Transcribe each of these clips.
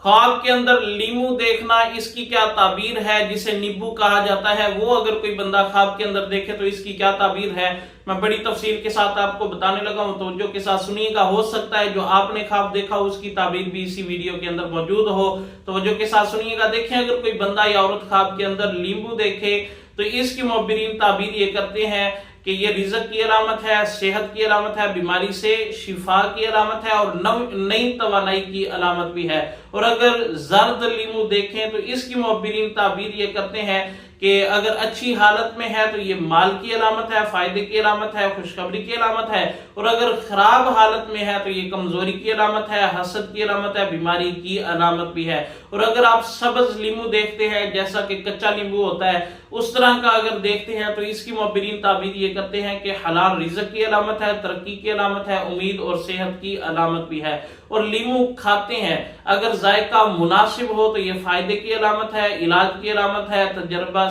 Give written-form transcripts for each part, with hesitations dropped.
ख्वाब के अंदर लीमू देखना, इसकी क्या ताबीर है, जिसे नींबू कहा जाता है, वो अगर कोई बंदा ख्वाब के अंदर देखे तो इसकी क्या ताबीर है, मैं बड़ी तफसील के साथ आपको बताने लगा हूं। तवज्जो के साथ सुनिएगा, हो सकता है जो आपने ख्वाब देखा उसकी ताबीर भी इसी वीडियो के अंदर मौजूद हो। तवज्जो के साथ सुनिएगा। देखें, अगर कोई बंदा या औरत ख्वाब के अंदर लींबू देखे तो इसकी मुबर्रिन ताबीर ये करते हैं कि ये रिज़्क की अलामत है, सेहत की अलामत है, बीमारी से शिफा की अलामत है और नई तवानाई की अलामत भी है। और अगर जर्द लीमू देखें तो इसकी मुबर्रिन ताबीर ये करते हैं कि अगर अच्छी हालत में है तो ये माल की अलामत है, फायदे की अलामत है, खुशखबरी की अलामत है। और अगर खराब हालत में है तो ये कमजोरी की अलामत है, हसद की अलामत है, बीमारी की अलामत भी है। और अगर आप सब्ज लीमू देखते हैं, जैसा कि कच्चा नींबू होता है, उस तरह का अगर देखते हैं तो इसकी मुबर्रिन ताबीर ये करते हैं कि हलाल रिज़्क की अलामत है, तरक्की की अलामत है, उम्मीद और सेहत की अलामत भी है। और लीमू खाते हैं, अगर जायका मुनासिब हो तो ये फायदे की अलामत है, इलाज की अलामत है,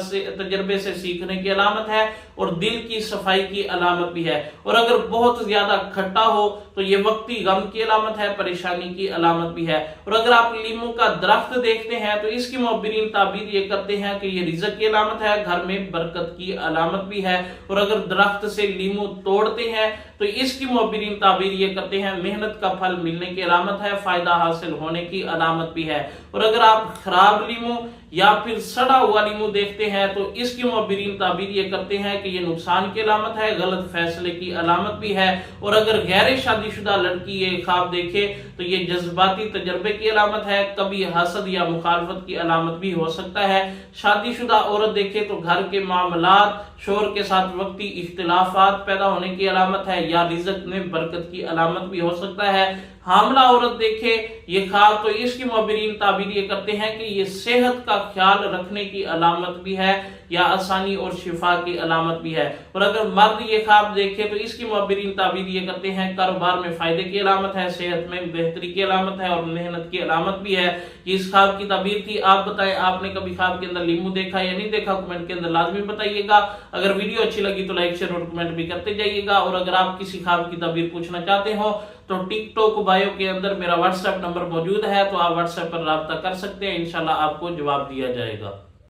तजर्बे से सीखने की अलामत है और दिल की सफाई की अलामत भी है। और अगर बहुत ज्यादा खट्टा हो तो ये वक्ती गम की अलामत है, परेशानी की अलामत भी है। और अगर आप लीमू का दरख्त देखते हैं तो इसकी मुबर्रिन ताबीर ये करते हैं कि ये रिज़्क की अलामत है, घर में बरकत की अलामत भी है। और अगर दरख्त से लीमू तोड़ते हैं तो इसकी मुबर्रिन ताबीर ये करते हैं मेहनत का फल मिलने की अलामत है, फायदा हासिल होने की अलामत भी है। और अगर आप खराब लीमू या फिर सड़ा हुआ लीमू देखते हैं तो इसकी मुबर्रिन ताबीर ये करते हैं कि ये नुकसान की अलामत है, गलत फैसले की अलामत भी है। और अगर गैर शादीशुदा लड़की ये ख्वाब देखे तो ये जज्बाती तजर्बे की अलामत है, कभी हसद या मुखालफत की अलामत भी हो सकता है। शादीशुदा औरत देखे तो घर के मामलात शोहर के साथ वक्ती इख्तिलाफात पैदा होने की अलामत है या रिज़्क में बरकत की अलामत भी हो सकता है। हामला औरत देखे ये ख्वाब तो इसकी मुबर्रिन ताबीर ये करते हैं कि ये सेहत का ख्याल रखने की अलामत भी है या आसानी और शिफा की अलामत भी है। और अगर मर्द ये ख्वाब देखे तो इसकी मुबर्रिन ताबीर ये करते हैं कारोबार में फायदे की अलामत है, सेहत में बेहतरी की अलामत है और मेहनत की अलामत भी है। ये इस ख्वाब की ताबीर थी। आप बताएं, आपने कभी ख्वाब के अंदर लीमू देखा या नहीं देखा, कमेंट के अंदर लाजमी बताइएगा। अगर वीडियो अच्छी लगी तो लाइक शेयर और कमेंट भी करते जाइएगा। और अगर आप किसी ख्वाब की ताबीर पूछना चाहते हो तो टिकटॉक बायो के अंदर मेरा व्हाट्सएप नंबर मौजूद है, तो आप व्हाट्सएप पर राब्ता कर सकते हैं, इंशाल्लाह आपको जवाब दिया जाएगा।